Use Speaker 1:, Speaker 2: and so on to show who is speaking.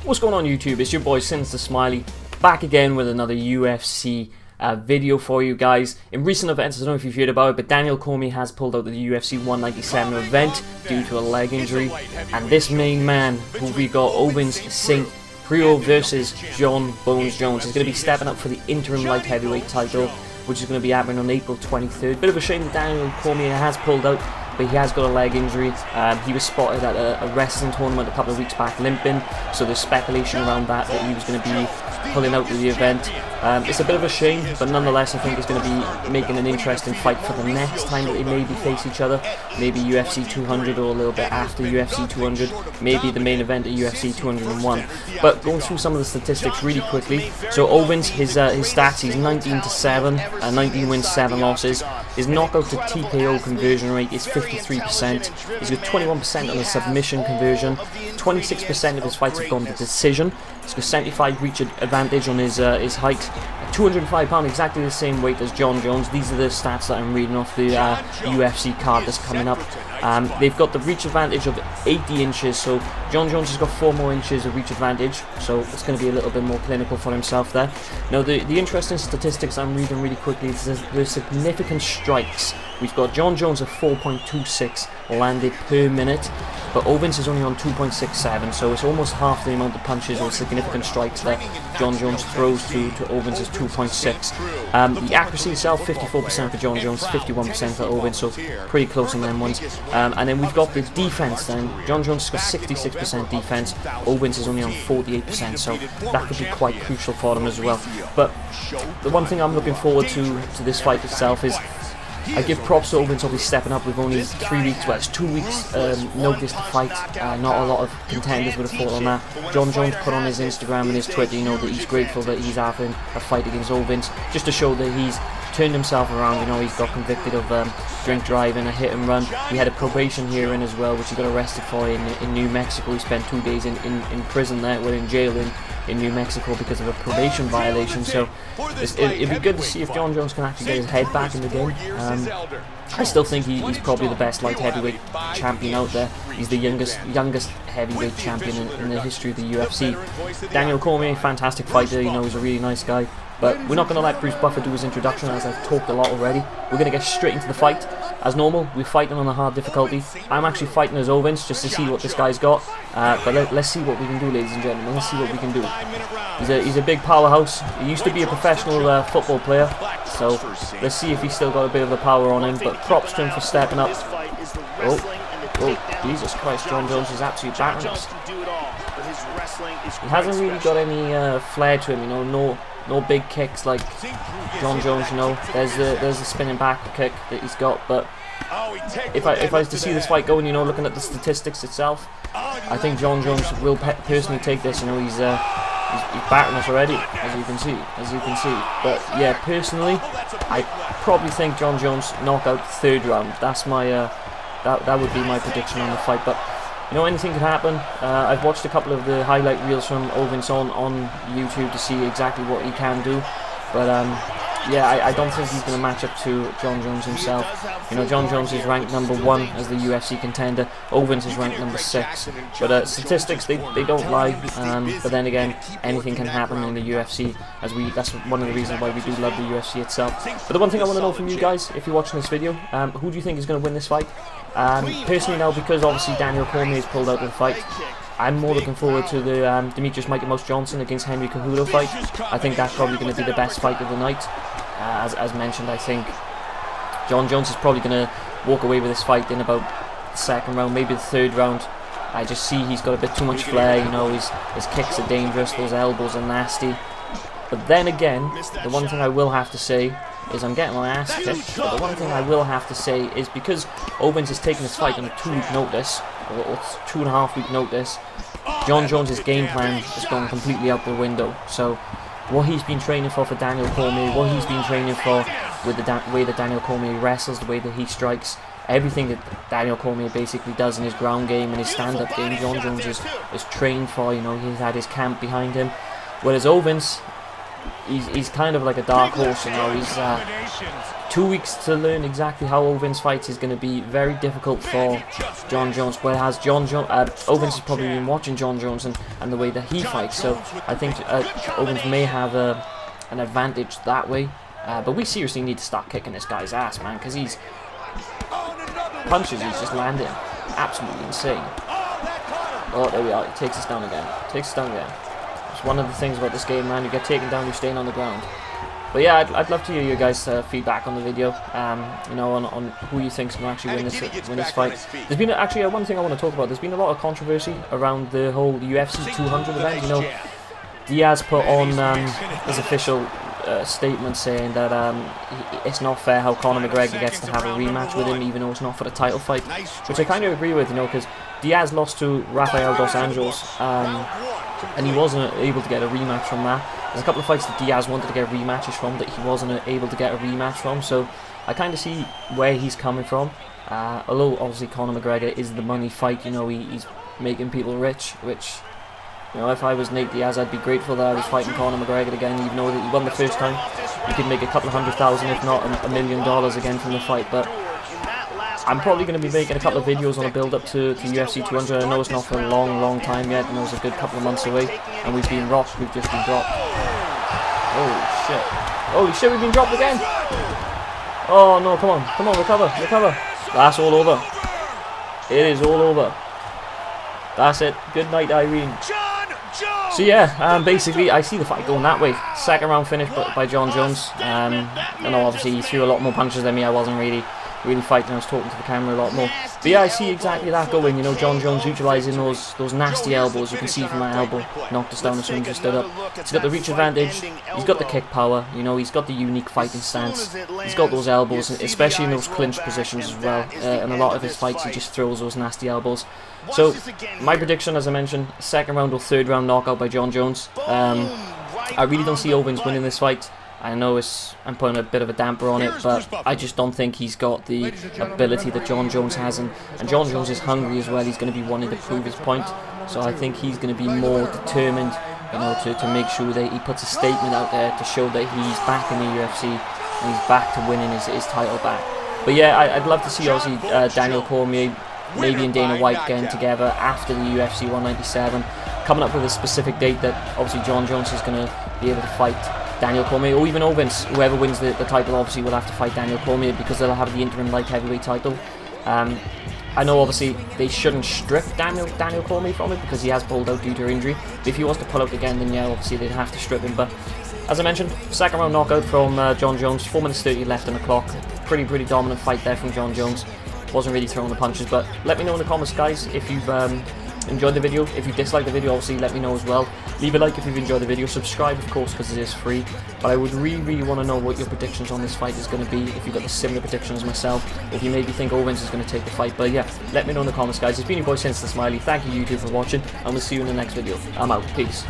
Speaker 1: What's going on YouTube? It's your boy Sinister Smiley, back again with another UFC video for you guys. In recent events, I don't know if you've heard about it, but Daniel Cormier has pulled out of the UFC 197 event due to a leg injury. And this main man, who we got, OVINCE St. PREUX versus Jon Bones Jones, is going to be stepping up for the interim light heavyweight title, which is going to be happening on April 23rd. Bit of a shame that Daniel Cormier has pulled out, but he has got a leg injury. He was spotted at a wrestling tournament a couple of weeks back limping, so there's speculation around that he was going to be pulling out of the event. It's a bit of a shame, but nonetheless I think it's going to be making an interesting fight for the next time that they maybe face each other. Maybe UFC 200 or a little bit after UFC 200, maybe the main event at UFC 201. But going through some of the statistics really quickly. So OVINCE, his stats, he's 19-7, 19 wins, 7 losses. His knockout to TKO conversion rate is 53%. He's got 21% on the submission conversion. 26% of his fights have gone to decision. He's got 75 reach advantage on his height. 205 pounds, exactly the same weight as Jon Jones. These are the stats that I'm reading off the UFC card that's coming up. They've got the reach advantage of 80 inches, so Jon Jones has got 4 more inches of reach advantage, so it's going to be a little bit more clinical for himself there. Now, the interesting statistics I'm reading really quickly is the significant strikes. We've got Jon Jones at 4.26 landed per minute, but OVINCE is only on 2.67, so it's almost half the amount of punches or significant strikes that Jon Jones throws to OVINCE's 2.6. The accuracy itself, 54% for Jon Jones, 51% for OVINCE, so pretty close on them ones. And then we've got the defense then. Jon Jones has got 66% defense, OVINCE is only on 48%, so that could be quite crucial for them as well. But the one thing I'm looking forward to this fight itself is, I give props to OVINCE obviously stepping up with only 3 weeks, well it's 2 weeks notice to fight. Not a lot of contenders would have fought on that. Jon Jones put on his Instagram and his Twitter, you know, that he's grateful that he's having a fight against OVINCE, just to show that he's turned himself around. You know, he's got convicted of drink driving, a hit and run. He had a probation hearing as well, which he got arrested for in New Mexico. He spent 2 days in prison there, well in jail in New Mexico because of a probation violation. So it'd be good to see if Jon Jones can actually get his head back in the game. I still think he's probably the best light heavyweight champion out there. He's the youngest heavyweight champion in the history of the UFC. Daniel Cormier, fantastic fighter, you know, he's a really nice guy. But we're not going to let Bruce Buffer do his introduction, as I've talked a lot already. We're going to get straight into the fight. As normal, we're fighting on a hard difficulty. I'm actually fighting as OVINCE just to see what this guy's got. But let's see what we can do, ladies and gentlemen. Let's see what we can do. He's a big powerhouse. He used to be a professional football player, so let's see if he's still got a bit of the power on him. But props to him for stepping up. Oh, Jesus Christ, Jon Jones is absolutely battering us. He hasn't really got any flair to him, you know, no big kicks like Jon Jones, you know. There's the spinning back kick that he's got, but if I was to see this fight going, you know, looking at the statistics itself, I think Jon Jones will personally take this. You know, he's battering us already, as you can see. But yeah, personally, I probably think Jon Jones knockout 3rd round. That's my that would be my prediction on the fight. But you know, anything could happen. I've watched a couple of the highlight reels from OVINCE on YouTube to see exactly what he can do. But yeah, I don't think he's going to match up to Jon Jones himself. You know, Jon Jones is ranked number 1 as the UFC contender. OVINCE is ranked number 6. But statistics, they don't lie. But then again, anything can happen in the UFC. That's one of the reasons why we do love the UFC itself. But the one thing I want to know from you guys, if you're watching this video, who do you think is going to win this fight? Personally now, because obviously Daniel Cormier has pulled out of the fight, I'm more looking forward to the Demetrius Mighty Mouse Johnson against Henry Cejudo fight. I think that's probably going to be the best fight of the night. As mentioned, I think Jon Jones is probably going to walk away with this fight in about the 2nd round, maybe the 3rd round. I just see he's got a bit too much flair, you know, his kicks are dangerous, those elbows are nasty. But then again, the one thing I will have to say is I'm getting my ass kicked, but the one thing I will have to say is because OVINCE is taking this fight on a 2-week notice, or 2.5-week notice, Jon Jones' game plan has gone completely out the window. So what he's been training for Daniel Cormier, what he's been training for with the way that Daniel Cormier wrestles, the way that he strikes, everything that Daniel Cormier basically does in his ground game and his stand-up game, Jon Jones is trained for. You know, he's had his camp behind him. Whereas OVINCE, he's kind of like a dark horse, you know. He's 2 weeks to learn exactly how OVINCE fights is going to be very difficult for Jon Jones, whereas OVINCE has probably been watching Jon Jones and the way that he fights, so I think OVINCE may have an advantage that way, but we seriously need to start kicking this guy's ass, man, because he's punches he's just landing absolutely insane. Oh, there we are, he takes us down again, it's one of the things about this game, man. You get taken down, you're staying on the ground. But yeah, I'd love to hear your guys' feedback on the video. You know, on who you think's going to actually win this fight. There's been actually one thing I want to talk about. There's been a lot of controversy around the whole UFC 200 event. You know, Diaz put on his official statement saying that it's not fair how Conor McGregor gets to have a rematch with him, even though it's not for the title fight, which I kind of agree with. You know, because Diaz lost to Rafael dos Anjos, and he wasn't able to get a rematch from that. There's a couple of fights that Diaz wanted to get rematches from that he wasn't able to get a rematch from, so I kind of see where he's coming from. Although obviously Conor McGregor is the money fight, you know, he's making people rich, which, you know, if I was Nate Diaz, I'd be grateful that I was fighting Conor McGregor again, even though that he won the first time. You could make a couple of $100,000, if not $1 million again from the fight, but I'm probably going to be making a couple of videos on a build-up to UFC 200. I know it's not for a long time yet, and it's a good couple of months away, and we've been rocked, we've just been dropped. Holy shit, we've been dropped again! Oh no, come on, recover. That's all over. It is all over. That's it, good night, Irene. So yeah, basically I see the fight going that way. Second round finish by Jon Jones. I know obviously he threw a lot more punches than me. I wasn't really fighting, I was talking to the camera a lot more. But yeah, I see exactly that going, you know, Jon Jones utilising those nasty elbows. You can see from that elbow, knocked us down as soon as he stood up. He's got the reach advantage, he's got the kick power, you know, he's got the unique fighting stance, he's got those elbows, especially in those clinch positions as well. In a lot of his fights he just throws those nasty elbows. So, my prediction, as I mentioned, second round or third round knockout by Jon Jones. I really don't see OVINCE winning this fight. I know I'm putting a bit of a damper on it, but I just don't think he's got the ability that Jon Jones has, and Jon Jones is hungry as well. He's going to be wanting to prove his point, so I think he's going to be more determined, you know, to make sure that he puts a statement out there to show that he's back in the UFC and he's back to winning his title back. But yeah, I'd love to see obviously Daniel Cormier, maybe and Dana White getting together after the UFC 197, coming up with a specific date that obviously Jon Jones is going to be able to fight Daniel Cormier, or even OVINCE. Whoever wins the title obviously will have to fight Daniel Cormier, because they'll have the interim light heavyweight title. I know obviously they shouldn't strip Daniel Cormier from it because he has pulled out due to injury, but if he wants to pull out again, then yeah, obviously they'd have to strip him. But as I mentioned, second round knockout from Jon Jones, 4 minutes 30 left on the clock. Pretty dominant fight there from Jon Jones. Wasn't really throwing the punches, but let me know in the comments, guys, if you've enjoyed the video. If you disliked the video, obviously let me know as well. Leave a like if you've enjoyed the video, subscribe of course because it is free, but I would really want to know what your predictions on this fight is going to be, if you've got the similar predictions as myself, if you maybe think OVINCE is going to take the fight. But yeah, let me know in the comments, guys. It's been your boy Since the Smiley. Thank you YouTube for watching, and we'll see you in the next video. I'm out, peace.